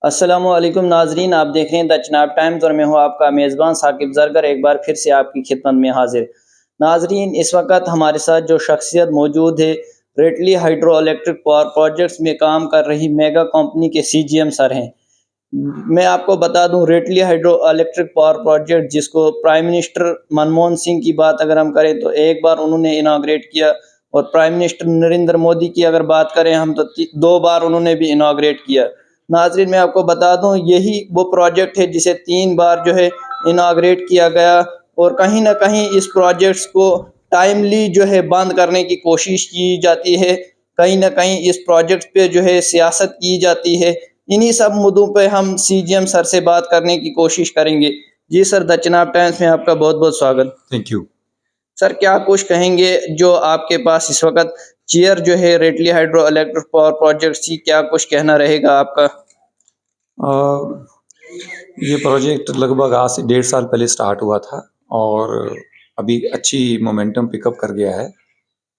अस्सलामुअलैकुम नाज़रीन, आप देख रहे हैं द चिनाब टाइम्स और मैं हूं आपका मेज़बान साकिब ज़रगर एक बार फिर से आपकी खिदमत में हाज़िर। नाज़रीन, इस वक़्त हमारे साथ जो शख्सियत मौजूद है, रेटली हाइड्रो इलेक्ट्रिक पावर प्रोजेक्ट्स में काम कर रही मेगा कंपनी के सीजीएम सर हैं। मैं आपको बता दूं, रेटली हाइड्रो इलेक्ट्रिक पावर प्रोजेक्ट जिसको प्राइम मिनिस्टर मनमोहन सिंह की बात अगर हम करें तो एक बार उन्होंने इनाग्रेट किया, और प्राइम मिनिस्टर नरेंद्र मोदी की अगर बात करें हम तो दो बार उन्होंने भी इनाग्रेट किया। नाजरीन, मैं आपको बता दूं, यही वो प्रोजेक्ट है जिसे तीन बार जो है इनाग्रेट किया गया, और कहीं ना कहीं इस प्रोजेक्ट्स को टाइमली जो है बंद करने की कोशिश की जाती है। कहीं ना कहीं इस प्रोजेक्ट पे जो है सियासत की जाती है। इन्हीं सब मुद्दों पे हम सीजीएम सर से बात करने की कोशिश करेंगे। जी सर, द चिनाब टाइम्स में आपका बहुत बहुत स्वागत। Thank you. सर, क्या कुछ कहेंगे जो आपके पास इस वक्त चेयर जो है रेटली हाइड्रो इलेक्ट्रिक पावर प्रोजेक्ट की, क्या कुछ कहना रहेगा आपका? अ, ये प्रोजेक्ट लगभग आज से 1.5 साल पहले स्टार्ट हुआ था और अभी अच्छी मोमेंटम पिकअप कर गया है।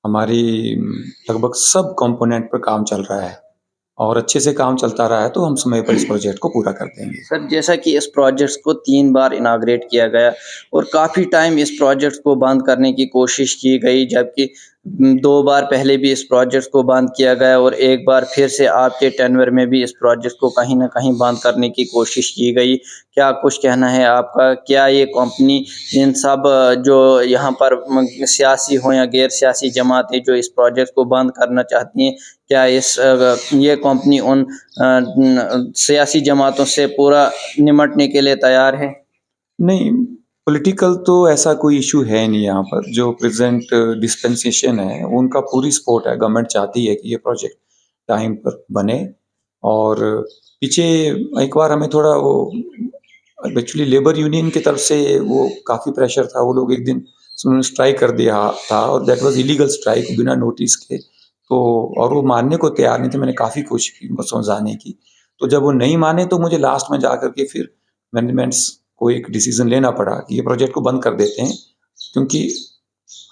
हमारी लगभग सब कंपोनेंट पर काम चल रहा है और अच्छे से काम चलता रहा है तो हम समय पर इस प्रोजेक्ट को पूरा कर देंगे। सर, जैसा कि इस प्रोजेक्ट्स को तीन बार इनाग्रेट किया गया और काफ़ी टाइम इस प्रोजेक्ट्स को बंद करने की कोशिश की गई, जबकि दो बार पहले भी इस प्रोजेक्ट्स को बंद किया गया और एक बार फिर से आपके टेन्योर में भी इस प्रोजेक्ट को कहीं ना कहीं बंद करने की कोशिश की गई। क्या कुछ कहना है आपका? क्या ये कंपनी इन सब जो यहाँ पर सियासी हो या गैर सियासी जमातें जो इस प्रोजेक्ट को बंद करना चाहती हैं, क्या ये कंपनी उन सियासी जमातों से पूरा निमटने के लिए तैयार है? नहीं, पॉलिटिकल तो ऐसा कोई इशू है नहीं यहाँ पर। जो प्रेजेंट डिस्पेंसेशन है उनका पूरी सपोर्ट है। गवर्नमेंट चाहती है कि ये प्रोजेक्ट टाइम पर बने। और पीछे एक बार हमें थोड़ा वो एक्चुअली लेबर यूनियन की तरफ से वो काफ़ी प्रेशर था। वो लोग एक दिन उन्होंने स्ट्राइक कर दिया था और दैट वाज इलीगल स्ट्राइक बिना नोटिस के। तो और वो मानने को तैयार नहीं थे। मैंने काफ़ी कोशिश की उनको समझाने की। तो जब वो नहीं माने तो मुझे लास्ट में जा कर के फिर मैनेजमेंट्स को एक डिसीजन लेना पड़ा कि ये प्रोजेक्ट को बंद कर देते हैं, क्योंकि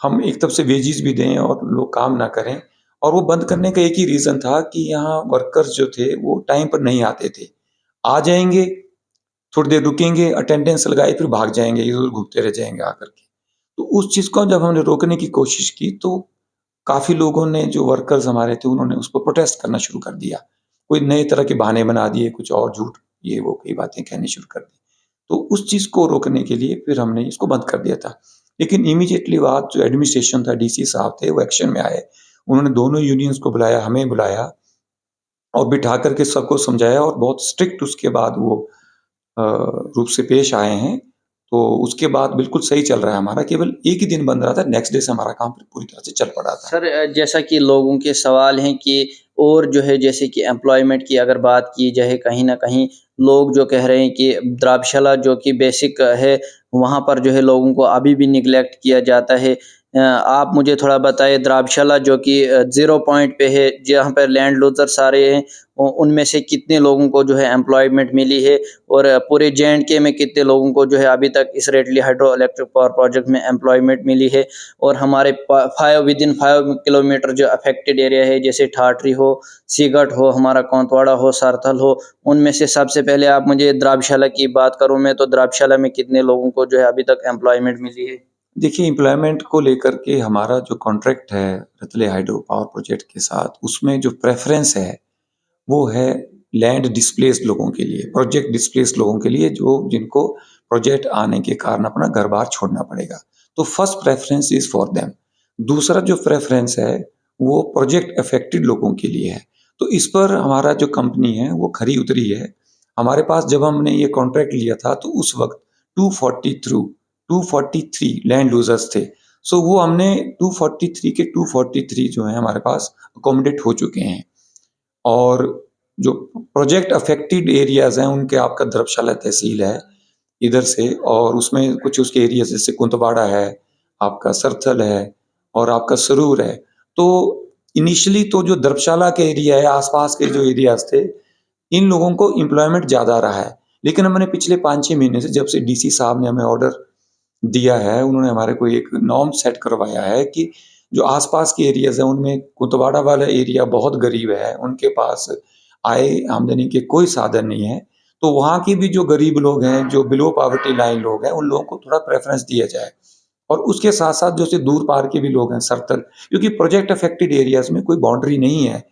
हम एक तरफ से वेजेस भी दें और लोग काम ना करें। और वो बंद करने का एक ही रीज़न था कि यहाँ वर्कर्स जो थे वो टाइम पर नहीं आते थे। आ जाएँगे, थोड़ी देर रुकेंगे, अटेंडेंस लगाई, फिर भाग जाएँगे, इधर-उधर घूमते रह जाएँगे आकर के। तो उस चीज़ को जब हमने रोकने की कोशिश की तो काफ़ी लोगों ने, जो वर्कर्स हमारे थे, उन्होंने उस पर प्रोटेस्ट करना शुरू कर दिया। कोई नए तरह के बहाने बना दिए, कुछ और झूठ ये वो कई बातें कहनी शुरू कर दी। तो उस चीज़ को रोकने के लिए फिर हमने इसको बंद कर दिया था। लेकिन इमीडिएटली बाद जो एडमिनिस्ट्रेशन था, डीसी साहब थे, वो एक्शन में आए। उन्होंने दोनों यूनियंस को बुलाया, हमें बुलाया और बिठा कर के सबको समझाया और बहुत स्ट्रिक्ट उसके बाद वो रूप से पेश आए हैं। तो उसके बाद बिल्कुल सही चल रहा है हमारा। केवल एक ही दिन बंद रहा था, नेक्स्ट डे से हमारा काम फिर पूरी तरह से चल पड़ा था। सर, जैसा कि लोगों के सवाल हैं कि और जो है जैसे कि एम्प्लॉयमेंट की अगर बात की जाए, कहीं न कहीं लोग जो कह रहे हैं कि द्राक्षाला जो कि बेसिक है, वहाँ पर जो है लोगों को अभी भी निग्लेक्ट किया जाता है। आप मुझे थोड़ा बताएँ, द्राक्षाला जो कि ज़ीरो पॉइंट पे है, जहाँ पे लैंड लूज़र सारे हैं, उ उनमें से कितने लोगों को जो है एम्प्लॉयमेंट मिली है? और पूरे जे-एंड-के में कितने लोगों को जो है अभी तक इस रेटली हाइड्रो इलेक्ट्रिक पावर प्रोजेक्ट में एम्प्लॉयमेंट मिली है? और हमारे 5 विदिन 5 किलोमीटर जो अफेक्टेड एरिया है, जैसे ठाठरी हो, सीगट हो, हमारा कोंतवाड़ा हो, सरथल हो, उनमें से सबसे पहले आप मुझे द्राक्षाला की बात करूँ मैं तो द्राक्षाला में कितने लोगों को जो है अभी तक एम्प्लॉयमेंट मिली है? देखिए, एम्प्लॉयमेंट को लेकर के हमारा जो कॉन्ट्रैक्ट है रतले हाइड्रो पावर प्रोजेक्ट के साथ, उसमें जो प्रेफ़रेंस है, वो है लैंड डिस्प्लेस्ड लोगों के लिए, प्रोजेक्ट डिस्प्लेस्ड लोगों के लिए, जो जिनको प्रोजेक्ट आने के कारण अपना घर-बार छोड़ना पड़ेगा। तो first preference is for them. दूसरा जो प्रेफ़रेंस है, वो प्रोजेक्ट अफ़ेक्टेड लोगों के लिए है। तो इस पर हमारा जो कंपनी है, वो खरी उतरी है। हमारे पास जब हमने ये कॉन्ट्रैक्ट लिया था, तो उस वक़्त 243 लैंड लूज़र्स थे। सो वो हमने 243 के 243 जो हैं हमारे पास अकोमोडेट हो चुके हैं। और जो प्रोजेक्ट अफेक्टेड एरियाज़ हैं, उनके आपका धर्मशाला तहसील है इधर से, और उसमें कुछ उसके एरियाज़ जैसे कुंतवाड़ा है, आपका सरथल है और आपका सरूर है। तो इनिशियली तो जो धर्मशाला के एरिया है, आस-पास के जो एरियाज़ थे, इन लोगों को एम्प्लॉयमेंट ज़्यादा रहा है। लेकिन हमने पिछले 5-6 महीने से, जब से डीसी साहब ने हमें ऑर्डर दिया है, उन्होंने हमारे को एक नॉर्म सेट करवाया है कि जो आस-पास के एरियाज़ हैं, उनमें कुतवाड़ा वाला एरिया बहुत गरीब है, उनके पास आय आमदनी के कोई साधन नहीं है, तो वहाँ के भी जो गरीब लोग हैं, जो बिलो पॉवर्टी लाइन लोग हैं, उन लोगों को थोड़ा प्रेफ़रेंस दिया जाए। और उसके साथ-साथ जैसे दूर पार के भी लोग हैं, सरतल, क्योंकि प्रोजेक्ट अफ़ेक्टेड एरियाज़ में कोई बाउंड्री नहीं है,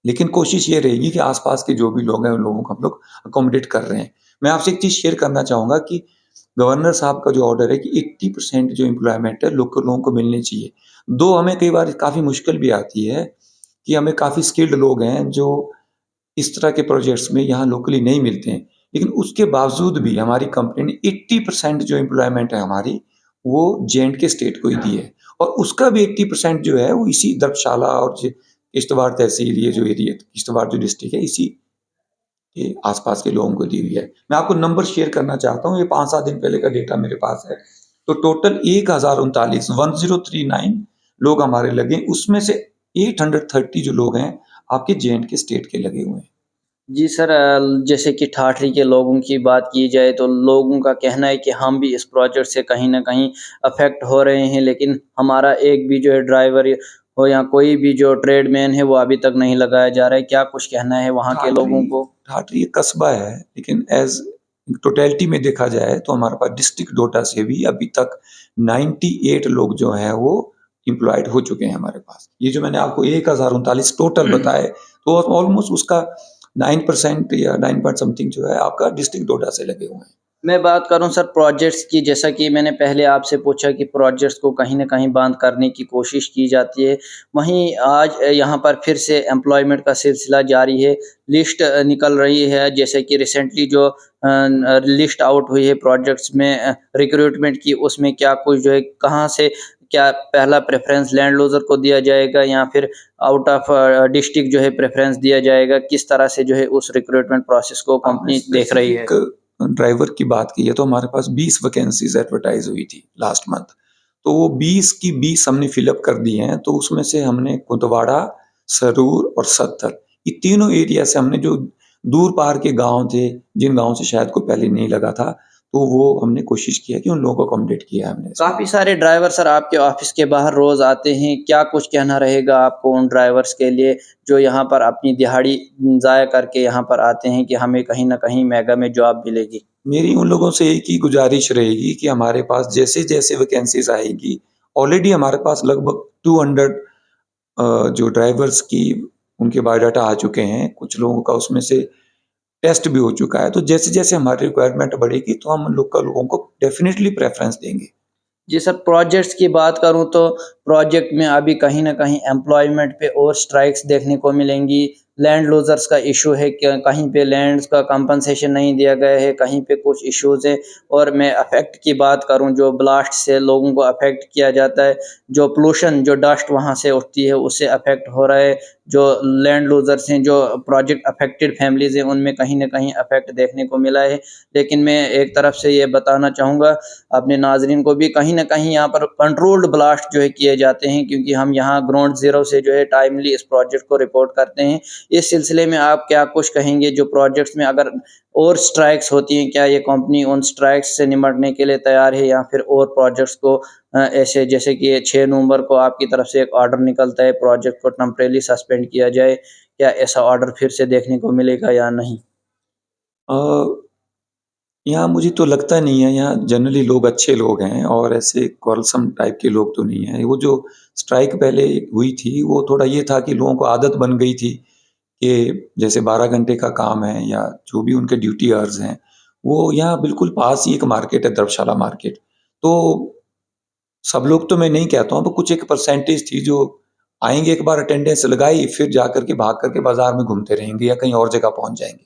लेकिन कोशिश ये रहेगी कि आस-पास के जो भी लोग हैं, उन लोगों को हम लोग अकोमोडेट कर रहे हैं। मैं आपसे एक चीज़ शेयर करना चाहूँगा कि गवर्नर साहब का जो ऑर्डर है कि 80% जो एम्प्लॉयमेंट है लोकल लोगों को मिलनी चाहिए। दो हमें कई बार काफ़ी मुश्किल भी आती है कि हमें काफ़ी स्किल्ड लोग हैं जो इस तरह के प्रोजेक्ट्स में यहाँ लोकली नहीं मिलते हैं। लेकिन उसके बावजूद भी हमारी कंपनी ने 80% जो एम्प्लॉयमेंट है हमारी, वो जे-एंड-के स्टेट को ही दी है। और उसका भी 80% जो है वो इसी धर्मशाला और किश्तवाड़ तहसील, ये जो एरिया किश्तवाड़ जो डिस्ट्रिक्ट है, इसी के आस-पास के लोगों को दी हुई है। मैं आपको नंबर शेयर करना चाहता हूँ, ये 5-7 दिन पहले का डेटा मेरे पास है। तो टोटल 1039 लोग हमारे लगे, उसमें से 830 जो लोग हैं, आपके जे-एंड-के स्टेट के लगे हुए हैं। जी सर, जैसे कि ठाठरी के लोगों की बात की जाए तो लोगों का कहना है कि हम भी इस प्रोजेक्ट से कहीं न कहीं अफ़ेक्ट हो रहे हैं, लेकिन हमारा एक भी जो है ड्राइवर हो या कोई भी जो ट्रेडमैन है वो अभी तक नहीं लगाया जा रहा है। क्या कुछ कहना है वहाँ के ठाठरी लोगों को? ठाठरी एक कस्बा है, लेकिन एज़ टोटैलिटी में देखा जाए तो हमारे पास डिस्ट्रिक्ट डोडा से भी अभी तक 98 लोग जो हैं वो एम्प्लॉयड हो चुके हैं हमारे पास। ये जो मैंने आपको 1039 टोटल बताए, तो ऑलमोस्ट उसका 9% या 9 पॉइंट समथिंग जो है आपका डिस्ट्रिक्ट डोडा से लगे हुए हैं। मैं बात करूँ सर प्रोजेक्ट्स की, जैसा कि मैंने पहले आपसे पूछा कि प्रोजेक्ट्स को कहीं न कहीं बंद करने की कोशिश की जाती है। वहीं आज यहाँ पर फिर से एम्प्लॉयमेंट का सिलसिला जारी है। लिस्ट निकल रही है, जैसे कि रिसेंटली जो लिस्ट आउट हुई है प्रोजेक्ट्स में रिक्रूटमेंट की, उसमें क्या कुछ जो है कहाँ से क्या पहला प्रेफ़रेंस लैंड लूज़र को दिया जाएगा या फिर आउट ऑफ डिस्ट्रिक्ट जो है प्रेफ़रेंस दिया जाएगा? किस तरह से जो है उस रिक्रूटमेंट प्रोसेस को आपने कंपनी देख रही है? स्पेसिफिक ड्राइवर की बात की है, तो हमारे पास 20 वैकेंसीज़ एडवर्टाइज़ हुई थी लास्ट मंथ। तो वो 20 की 20 हमने फिल अप कर दी हैं, तो उसमें से हमने कुंदवाड़ा, सरूर और सत्तर, ये तीनों एरिया से हमने जो दूर पार के गाँव थे, जिन गाँव से शायद कोई पहले नहीं लगा था, तो वो हमने कोशिश किया कि उन लोगों को अकोमोडेट किया हमने इसमें। काफ़ी सारे ड्राइवर सर आपके ऑफ़िस के बाहर रोज़ आते हैं। क्या कुछ कहना रहेगा आपको उन ड्राइवर्स के लिए जो यहाँ पर अपनी दिहाड़ी ज़ाया करके यहाँ पर आते हैं कि हमें कहीं न कहीं मेगा में जॉब मिलेगी? मेरी उन लोगों से एक ही गुज़ारिश रहेगी कि हमारे पास जैसे-जैसे वैकेंसीज़ आएगी, ऑलरेडी हमारे पास लगभग 200 जो ड्राइवर्स की उनके बायोडाटा आ चुके हैं, कुछ लोगों का उसमें से टेस्ट भी हो चुका है। तो जैसे-जैसे हमारी रिक्वायरमेंट बढ़ेगी, तो हम लोकल लोगों को डेफ़िनिटली प्रेफ़रेंस देंगे। जी सर, प्रोजेक्ट्स की बात करूँ तो प्रोजेक्ट में अभी कहीं न कहीं एम्प्लॉयमेंट पे और स्ट्राइक्स देखने को मिलेंगी। लैंड लूज़र्स का इश्यू है कि कहीं पे लैंड्स का कंपनसेशन नहीं दिया गया है, कहीं पे कुछ इश्यूज़ हैं। और मैं अफ़ेक्ट की बात करूँ, जो ब्लास्ट से लोगों को अफ़ेक्ट किया जाता है, जो पोल्यूशन, जो डस्ट वहाँ से उठती है, उससे अफ़ेक्ट हो रहा है। जो लैंड लूज़र्स हैं, जो प्रोजेक्ट अफ़ेक्टेड फैमिलीज़ हैं, उनमें कहीं न कहीं अफ़ेक्ट देखने को मिला है। लेकिन मैं एक तरफ से ये बताना चाहूँगा अपने नाज़रीन को भी, कहीं न कहीं यहाँ पर कंट्रोल्ड ब्लास्ट जो है किए जाते हैं, क्योंकि हम यहाँ ग्राउंड ज़ीरो से जो है टाइमली इस प्रोजेक्ट को रिपोर्ट करते हैं। इस सिलसिले में आप क्या कुछ कहेंगे जो प्रोजेक्ट्स में अगर और स्ट्राइक्स होती हैं, क्या ये कंपनी उन स्ट्राइक्स से निपटने के लिए तैयार है या फिर और प्रोजेक्ट्स को ऐसे जैसे कि 6 नवंबर को आपकी तरफ से एक ऑर्डर निकलता है प्रोजेक्ट को टेम्परेरी सस्पेंड किया जाए, क्या ऐसा ऑर्डर फिर से देखने को मिलेगा या नहीं? अ, यहाँ मुझे तो लगता नहीं है, यहाँ जनरली लोग अच्छे लोग हैं और ऐसे क्वारलसम टाइप के लोग तो नहीं हैं। वो जो स्ट्राइक पहले हुई थी, वो थोड़ा ये था कि लोगों को आदत बन गई थी कि जैसे 12 घंटे का काम है या जो भी उनके ड्यूटी आवर्स हैं, वो यहाँ बिल्कुल पास ही एक मार्केट है, धर्मशाला मार्केट। तो सब लोग तो मैं नहीं कहता हूँ, तो कुछ एक परसेंटेज थी जो आएँगे, एक बार अटेंडेंस लगाई, फिर जाकर के भाग कर के बाज़ार में घूमते रहेंगे या कहीं और जगह पहुँच जाएँगे।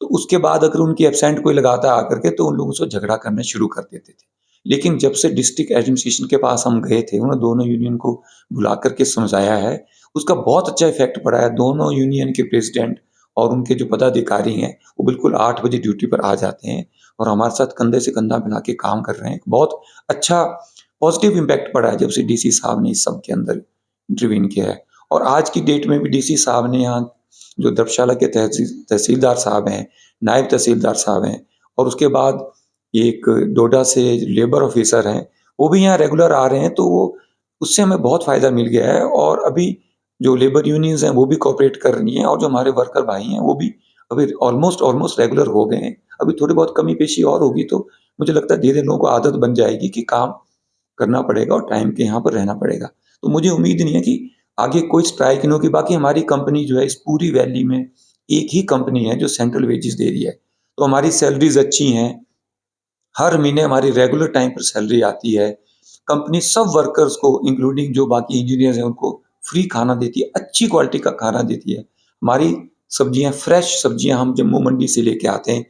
तो उसके बाद अगर उनकी एब्सेंट कोई लगाता आकर के, तो उन लोगों से झगड़ा करना शुरू कर देते थे। लेकिन जब से डिस्ट्रिक्ट एडमिनिस्ट्रेशन के पास हम गए थे, उन्होंने दोनों यूनियन को बुला कर के समझाया है, उसका बहुत अच्छा इफ़ेक्ट पड़ा है। दोनों यूनियन के प्रेज़िडेंट और उनके जो पदाधिकारी हैं, वो बिल्कुल 8 बजे ड्यूटी पर आ जाते हैं और हमारे साथ कंधे से कंधा मिला के काम कर रहे हैं। बहुत अच्छा पॉज़िटिव इम्पैक्ट पड़ा है जब से डीसी साहब ने इस सब के अंदर इंटरवीन किया है। और आज की डेट में भी डीसी साहब ने यहाँ जो धर्मशाला के तहसीलदार साहब हैं, नायब तहसीलदार साहब हैं और उसके बाद एक डोडा से लेबर ऑफ़िसर हैं, वो भी यहाँ रेगुलर आ रहे हैं, तो वो उससे हमें बहुत फ़ायदा मिल गया है और अभी जो लेबर यूनियंस हैं वो भी कोऑपरेट कर रही हैं और जो हमारे वर्कर भाई हैं वो भी अभी ऑलमोस्ट रेगुलर हो गए हैं। अभी थोड़ी बहुत कमी पेशी और होगी तो मुझे लगता है धीरे-धीरे लोगों को आदत बन जाएगी कि काम करना पड़ेगा और टाइम के यहाँ पर रहना पड़ेगा। तो मुझे उम्मीद नहीं है कि आगे कोई स्ट्राइक नहीं होगी। बाकी हमारी कंपनी जो है इस पूरी वैली में एक ही कंपनी है जो सेंट्रल वेजेस दे रही है। तो हमारी सैलरीज़ अच्छी हैं। हर महीने हमारी रेगुलर टाइम पर सैलरी आती है। कंपनी सब वर्कर्स को इंक्लूडिंग जो बाकी इंजीनियर्स हैं उनको फ्री खाना देती है, अच्छी क्वालिटी का खाना देती है। हमारी सब्जियाँ फ्रेश सब्जियाँ हम जम्मू मंडी से लेके आते हैं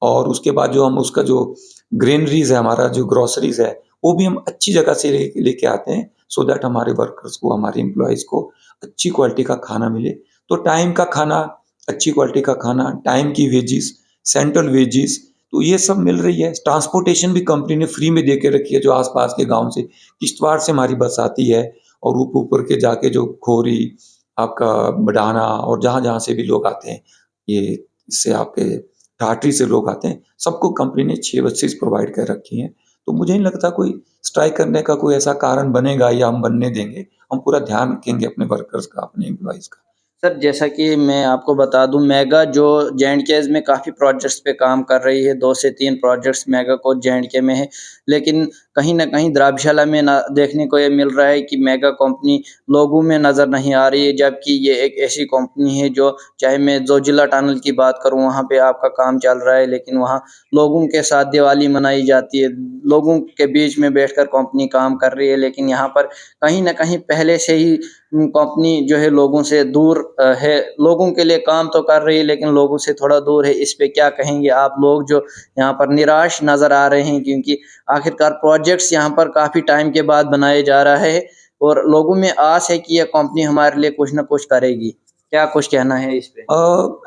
और उसके बाद जो हम उसका जो ग्रेनरीज़ है, हमारा जो ग्रोसरीज़ है, वो भी हम अच्छी जगह से लेके आते हैं सो दैट हमारे वर्कर्स को, हमारे एम्प्लॉइज़ को अच्छी क्वालिटी का खाना मिले। तो टाइम का खाना, अच्छी क्वालिटी का खाना, टाइम की वेजेस, सेंट्रल वेजेस तो ये सब मिल रही है। ट्रांसपोर्टेशन भी कंपनी ने फ्री में दे के रखी है जो आस-पास के गाँव से किश्तवाड़ से हमारी बस आती है और ऊपर के जाके जो खोरी, आपका बडाना और जहाँ-जहाँ से भी लोग आते हैं, ये इससे आपके ठाठरी से लोग आते हैं, सबको कंपनी ने 6 बसेस प्रोवाइड कर रखी हैं। तो मुझे नहीं लगता कोई स्ट्राइक करने का कोई ऐसा कारण बनेगा या हम बनने देंगे। हम पूरा ध्यान रखेंगे अपने वर्कर्स का, अपने एम्प्लॉइज़ का। सर, जैसा कि मैं आपको बता दूँ, मेगा जो जे-एंड-केज़ में काफ़ी प्रोजेक्ट्स पे काम कर रही है, 2 से 3 प्रोजेक्ट्स मेगा को जे-एंड-के में है। लेकिन कहीं न कहीं द्राक्षाला में ना देखने को ये मिल रहा है कि मेगा कंपनी लोगों में नज़र नहीं आ रही है, जबकि ये एक ऐसी कंपनी है जो, चाहे मैं ज़ोजिला टनल की बात करूँ, वहाँ पे आपका काम चल रहा है, लेकिन वहाँ लोगों के साथ दिवाली मनाई जाती है। लोगों के बीच में बैठकर कंपनी काम कर रही है, लेकिन यहाँ पर कहीं न कहीं पहले से ही कंपनी जो है लोगों से दूर है। लोगों के लिए काम तो कर रही है, लेकिन लोगों से थोड़ा दूर है। इस पे क्या कहेंगे आप लोग जो यहाँ पर निराश नज़र आ रहे हैं, क्योंकि आखिरकार प्रोजेक्ट्स यहाँ पर काफ़ी टाइम के बाद बनाए जा रहा है और लोगों में आस है कि ये कंपनी हमारे लिए कुछ न कुछ करेगी। क्या कुछ कहना है इस पे?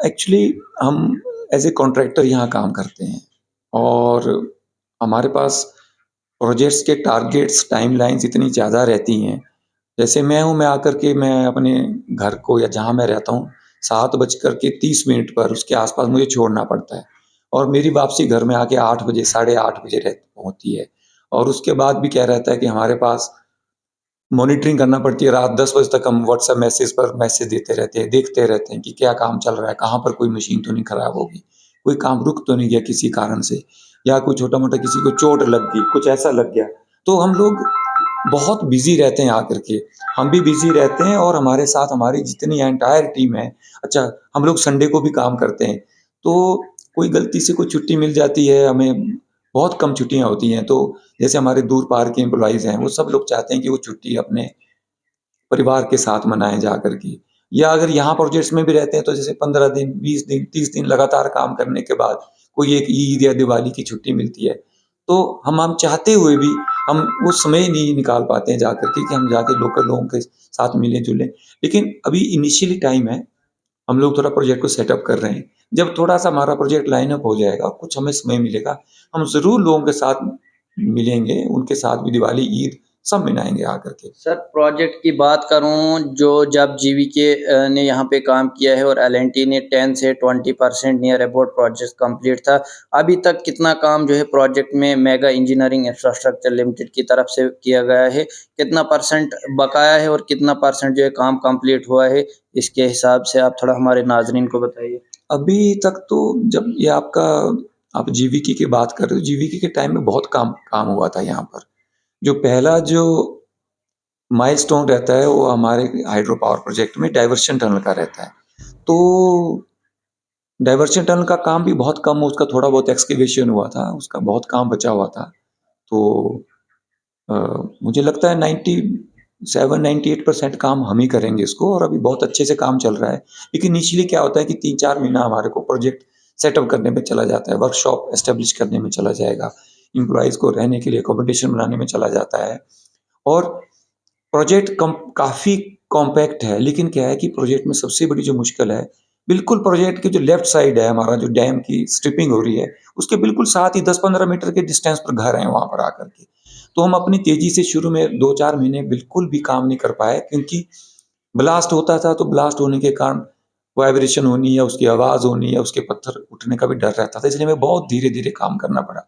एक्चुअली हम एज़ ए कॉन्ट्रैक्टर यहाँ काम करते हैं और हमारे पास प्रोजेक्ट्स के टारगेट्स, टाइमलाइन्स इतनी ज़्यादा रहती हैं। जैसे मैं हूँ, मैं आकर के मैं अपने घर को या जहाँ मैं रहता हूँ 7:30 पर उसके आस-पास मुझे छोड़ना पड़ता है और मेरी वापसी घर में आके 8 बजे, साढ़े 8 बजे होती है और उसके बाद भी क्या रहता है कि हमारे पास मॉनिटरिंग करना पड़ती है। रात 10 बजे तक हम व्हाट्सएप मैसेज पर मैसेज देते रहते हैं, देखते रहते हैं कि क्या काम चल रहा है, कहाँ पर कोई मशीन तो नहीं खराब होगी, कोई काम रुक तो नहीं गया किसी कारण से या कोई छोटा-मोटा किसी को चोट लग गई, कुछ ऐसा लग गया। तो हम लोग बहुत बिज़ी रहते हैं आकर के। हम भी बिज़ी रहते हैं और हमारे साथ हमारी जितनी एंटायर टीम है, अच्छा हम लोग संडे को भी काम करते हैं। तो कोई गलती से कोई छुट्टी मिल जाती है हमें, बहुत कम छुट्टियाँ होती हैं, तो जैसे हमारे दूर पार के एम्प्लॉइज़ हैं, वो सब लोग चाहते हैं कि वो छुट्टी अपने परिवार के साथ मनाएँ जा कर के। या अगर यहाँ प्रोजेक्ट्स में भी रहते हैं तो जैसे 15 दिन, 20 दिन, 30 दिन लगातार काम करने के बाद कोई एक ईद या दिवाली की छुट्टी मिलती है। तो हम चाहते हुए भी हम वो समय नहीं निकाल पाते हैं जा कर के कि हम जाके लोकल लोगों के साथ मिलें-जुलें। लेकिन अभी इनिशियली टाइम है, हम लोग थोड़ा प्रोजेक्ट को सेटअप कर रहे हैं। जब थोड़ा-सा हमारा प्रोजेक्ट लाइन अप हो जाएगा, कुछ हमें समय मिलेगा, हम ज़रूर लोगों के साथ मिलेंगे, उनके साथ भी दिवाली, ईद सब मनाएँगे आकर के। सर, प्रोजेक्ट की बात करूँ, जो जब जीवीके ने यहाँ पे काम किया है और एल&टी ने 10 से 20% नियर अबाउट प्रोजेक्ट कंप्लीट था। अभी तक कितना काम जो है प्रोजेक्ट में मेगा इंजीनियरिंग इंफ्रास्ट्रक्चर लिमिटेड की तरफ से किया गया है? कितना परसेंट बकाया है और कितना परसेंट जो है काम कंप्लीट हुआ है? इसके हिसाब से आप थोड़ा हमारे नाज़रीन को बताइए। अभी तक तो जब ये आपका आप जीवीके की बात कर रहे हो, जीवीके के टाइम में बहुत काम काम हुआ था यहाँ पर। जो पहला जो माइलस्टोन रहता है वो हमारे हाइड्रो पावर प्रोजेक्ट में डाइवर्शन टनल का रहता है। तो डाइवर्शन टनल का काम भी बहुत कम, उसका थोड़ा बहुत एक्सकैवेशन हुआ था, उसका बहुत काम बचा हुआ था। तो अ, मुझे लगता है 97-98% काम हम ही करेंगे इसको और अभी बहुत अच्छे से काम चल रहा है। लेकिन इनिशियली क्या होता है कि 3-4 महीना हमारे को प्रोजेक्ट सेटअप करने में चला जाता है, वर्कशॉप एस्टेब्लिश करने में चला जाएगा, एम्प्लॉइज़ को रहने के लिए अकोमोडेशन बनाने में चला जाता है और प्रोजेक्ट कम काफ़ी कॉम्पैक्ट है। लेकिन क्या है कि प्रोजेक्ट में सबसे बड़ी जो मुश्किल है, बिल्कुल प्रोजेक्ट की जो लेफ्ट साइड है, हमारा जो डैम की स्ट्रिपिंग हो रही है, उसके बिल्कुल साथ ही 10-15 मीटर के डिस्टेंस पर घर हैं वहाँ पर आकर के। तो हम अपनी तेज़ी से शुरू में 2-4 महीने बिल्कुल भी काम नहीं कर पाए क्योंकि ब्लास्ट होता था तो ब्लास्ट होने के कारण वाइब्रेशन होनी या उसकी आवाज़ होनी या उसके पत्थर उठने का भी डर रहता था, इसलिए हमें बहुत धीरे-धीरे काम करना पड़ा।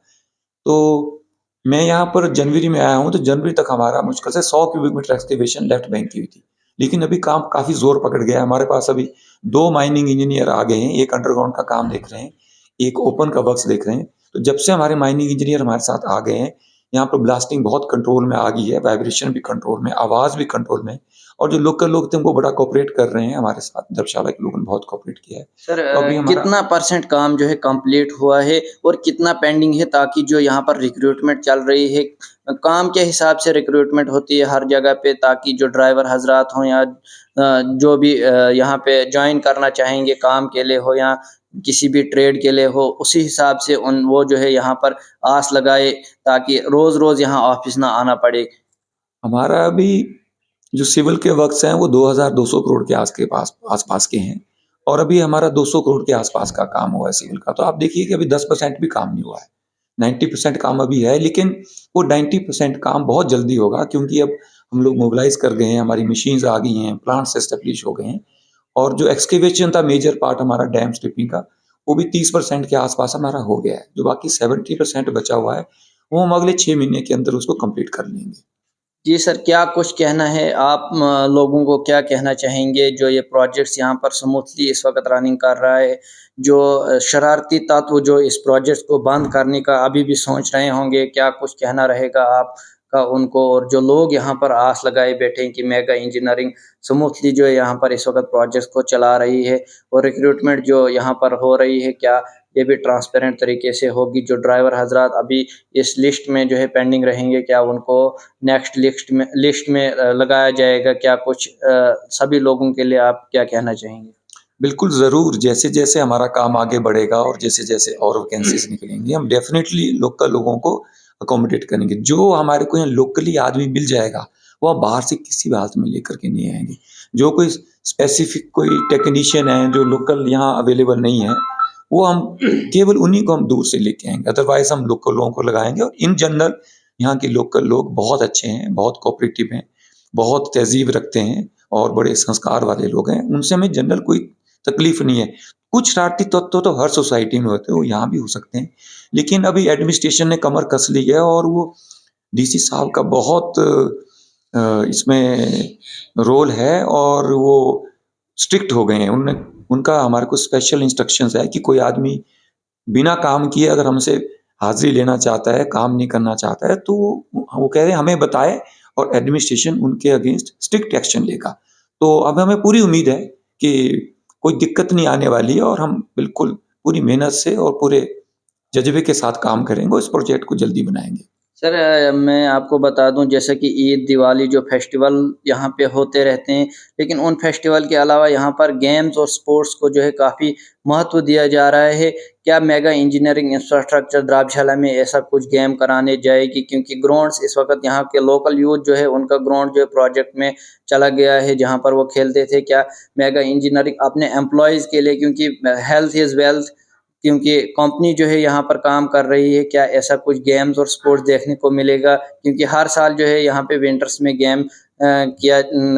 तो मैं यहाँ पर जनवरी में आया हूँ, तो जनवरी तक हमारा मुश्किल से 100 cubic metre excavation left bank की हुई थी। लेकिन अभी काम काफ़ी ज़ोर पकड़ गया है। हमारे पास अभी 2 माइनिंग इंजीनियर आ गए हैं, एक अंडरग्राउंड का काम देख रहे हैं, एक ओपन का वर्क्स देख रहे हैं। तो जब से हमारे माइनिंग इंजीनियर हमारे साथ आ गए हैं, यहाँ पर ब्लास्टिंग बहुत कंट्रोल में आ गई है, वाइब्रेशन भी कंट्रोल में, आवाज़ भी कंट्रोल में, और जो लोकल लोग थे उनको बड़ा कोऑपरेट कर रहे हैं हमारे साथ। धर्मशाला के लोगों ने बहुत कोऑपरेट किया है। सर तो अभी हमारा कितना परसेंट काम जो है कंप्लीट हुआ है और कितना पेंडिंग है, ताकि जो यहाँ पर रिक्रूटमेंट चल रही है काम के हिसाब से रिक्रूटमेंट होती है हर जगह पे, ताकि जो ड्राइवर हजरात हों या जो भी यहाँ पे ज्वाइन करना चाहेंगे काम के लिए हो या किसी भी ट्रेड के लिए हो, उसी हिसाब से उन वो जो है यहाँ पर आस लगाए, ताकि रोज़ रोज़ यहाँ ऑफिस ना आना पड़े। हमारा अभी जो सिविल के वर्क्स हैं वो 2200 करोड़ के आसपास के हैं, और अभी हमारा 200 करोड़ के आसपास का काम हुआ है सिविल का। तो आप देखिए कि अभी 10% भी काम नहीं हुआ है। 90% काम अभी है, लेकिन वो 90% काम बहुत जल्दी होगा, क्योंकि अब हम लोग मोबिलाइज कर गए हैं, हमारी मशीन्स आ गई हैं, प्लांट्स एस्टेब्लिश हो गए हैं, और जो एक्सकेवेशन था मेजर पार्ट हमारा डैम स्ट्रिपिंग का, वो भी 30% के आसपास हमारा हो गया है। जो बाकी 70% बचा हुआ है वो हम अगले 6 महीने के अंदर उसको कंप्लीट कर लेंगे। जी सर, क्या कुछ कहना है आप लोगों को क्या कहना चाहेंगे जो ये प्रोजेक्ट्स यहाँ पर स्मूथली इस वक़्त रनिंग कर रहा है, जो शरारती तत्व जो इस प्रोजेक्ट्स को बंद करने का अभी भी सोच रहे होंगे, क्या कुछ कहना रहेगा आपका उनको? और जो लोग यहाँ पर आस लगाए बैठे हैं कि मेगा इंजीनियरिंग स्मूथली जो है यहाँ पर इस वक़्त प्रोजेक्ट्स को चला रही है और रिक्रूटमेंट जो यहाँ पर हो रही है, क्या ये भी ट्रांसपेरेंट तरीके से होगी? जो ड्राइवर हज़रात अभी इस लिस्ट में जो है पेंडिंग रहेंगे, क्या उनको नेक्स्ट लिस्ट में लगाया जाएगा? क्या कुछ सभी लोगों के लिए आप क्या कहना चाहेंगे? बिल्कुल, ज़रूर। जैसे-जैसे हमारा काम आगे बढ़ेगा और जैसे-जैसे और वैकेंसीज़ निकलेंगी, हम डेफ़िनिटली लोकल लोगों को अकोमोडेट करेंगे। जो हमारे को यहाँ लोकली आदमी मिल जाएगा, वो आप बाहर से किसी भी हालत में लेकर के नहीं आएँगे। जो कोई स्पेसिफ़िक कोई टेक्नीशियन है, जो लोकल यहाँ अवेलेबल नहीं है, वो हम केवल उन्हीं को हम दूर से लेके आएँगे। अदरवाइज़ हम लोकल लोगों को लगाएँगे, और इन जनरल यहाँ के लोकल लोग बहुत अच्छे हैं, बहुत कोऑपरेटिव हैं, बहुत तहज़ीब रखते हैं और बड़े संस्कार वाले लोग हैं। उनसे हमें जनरल कोई तकलीफ नहीं है। कुछ शरारती तत्व तो हर सोसाइटी में होते हैं, वो यहाँ भी हो सकते हैं। लेकिन अभी एडमिनिस्ट्रेशन ने कमर कस ली है, और वो डीसी साहब का बहुत इसमें रोल है, और वो स्ट्रिक्ट हो गए हैं। उनका हमारे को स्पेशल इंस्ट्रक्शंस है कि कोई आदमी बिना काम किए अगर हमसे हाज़िरी लेना चाहता है, काम नहीं करना चाहता है, तो वो कह रहे हैं हमें बताए, और एडमिनिस्ट्रेशन उनके अगेंस्ट स्ट्रिक्ट एक्शन लेगा। तो अब हमें पूरी उम्मीद है कि कोई दिक्कत नहीं आने वाली है, और हम बिल्कुल पूरी मेहनत से और पूरे जज़्बे के साथ काम करेंगे, और इस प्रोजेक्ट को जल्दी बनाएँगे। सर मैं आपको बता दूं, जैसे कि ईद, दिवाली जो फेस्टिवल यहाँ पे होते रहते हैं, लेकिन उन फेस्टिवल के अलावा यहाँ पर गेम्स और स्पोर्ट्स को जो है काफ़ी महत्व दिया जा रहा है। क्या मेगा इंजीनियरिंग इंफ्रास्ट्रक्चर द्राबशाला में ऐसा कुछ गेम कराने जाएगी? क्योंकि ग्राउंड्स इस वक्त यहाँ के लोकल यूथ जो है उनका ग्राउंड जो है प्रोजेक्ट में चला गया है, जहाँ पर वो खेलते थे। क्या मेगा इंजीनियरिंग अपने एम्प्लॉयज़ के लिए, क्योंकि हेल्थ इज़ वेल्थ, क्योंकि कंपनी जो है यहाँ पर काम कर रही है, क्या ऐसा कुछ गेम्स और स्पोर्ट्स देखने को मिलेगा? क्योंकि हर साल जो है यहाँ पे विंटर्स में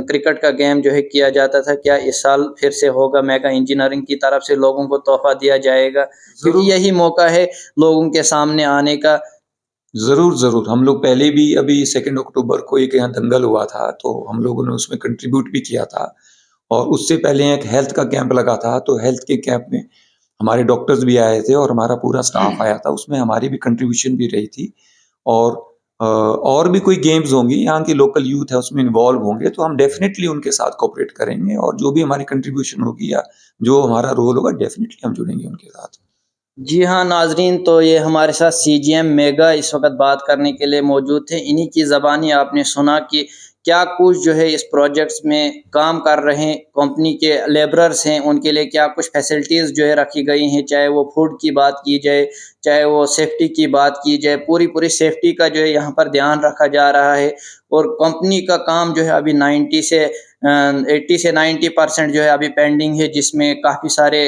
क्रिकेट का गेम जो है किया जाता था, क्या इस साल फिर से होगा? मेगा इंजीनियरिंग की तरफ से लोगों को तोहफा दिया जाएगा, क्योंकि ज़रूर, यही मौका है लोगों के सामने आने का। ज़रूर, ज़रूर। हम लोग पहले भी अभी 2 अक्टूबर को एक यहाँ दंगल हुआ था, तो हम लोगों ने उसमें कंट्रीब्यूट भी किया था, और उससे पहले एक हेल्थ का कैंप लगा था, तो हेल्थ के कैंप में हमारे डॉक्टर्स भी आए थे और हमारा पूरा स्टाफ आया था, उसमें हमारी भी कंट्रीब्यूशन भी रही थी। और और भी कोई गेम्स होंगी, यहाँ के लोकल यूथ है उसमें इन्वॉल्व होंगे, तो हम डेफ़िनिटली उनके साथ कोऑपरेट करेंगे, और जो भी हमारी कंट्रीब्यूशन होगी या जो हमारा रोल होगा, डेफ़िनिटली हम जुड़ेंगे उनके साथ। जी हाँ, नाज़रीन, तो ये हमारे साथ सीजीएम मेगा इस वक़्त बात करने के लिए मौजूद थे। इन्हीं की ज़बानी आपने सुना कि क्या कुछ जो है इस प्रोजेक्ट्स में काम कर रहे हैं, कंपनी के लेबरर्स हैं, उनके लिए क्या कुछ फैसिलिटीज़ जो है रखी गई हैं, चाहे वो फूड की बात की जाए, चाहे वो सेफ्टी की बात की जाए, पूरी-पूरी सेफ्टी का जो है यहाँ पर ध्यान रखा जा रहा है। और कंपनी का काम जो है अभी 80 से 90% जो है अभी पेंडिंग है, जिसमें काफ़ी सारे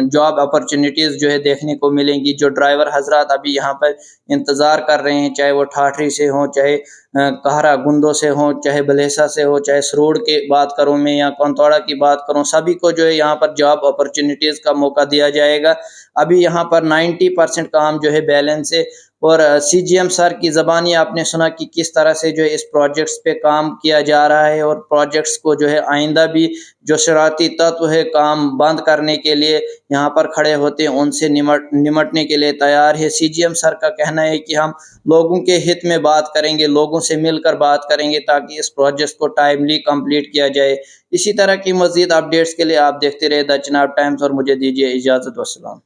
जॉब अपॉर्च्युनिटीज़ जो है देखने को मिलेंगी। जो ड्राइवर हज़रात अभी यहाँ पर इंतज़ार कर रहे हैं, चाहे वो ठाठरी से हों, चाहे कहरा गुंदों से हो, चाहे बलेसा से हो, चाहे सरोड़ की बात करूँ मैं या कौंतौड़ा की बात करूँ, सभी को जो है यहाँ पर जॉब अपॉर्चुनिटीज़ का मौका दिया जाएगा। अभी यहाँ पर 90% काम जो है बैलेंस है। और सीजीएम सर की ज़बानी आपने सुना कि किस तरह से जो है इस प्रोजेक्ट्स पे काम किया जा रहा है, और प्रोजेक्ट्स को जो है आइंदा भी जो शरारती तत्व है काम बंद करने के लिए यहाँ पर खड़े होते हैं, उनसे निमटने के लिए तैयार है। सीजीएम सर का कहना है कि हम लोगों के हित में बात करेंगे, लोगों से मिलकर बात करेंगे ताकि इस प्रोजेक्ट को टाइमली कंप्लीट किया जाए। इसी तरह की मज़ीद अपडेट्स के लिए आप देखते रहे द चिनाब टाइम्स, और मुझे दीजिए इजाज़त। वस्सलाम।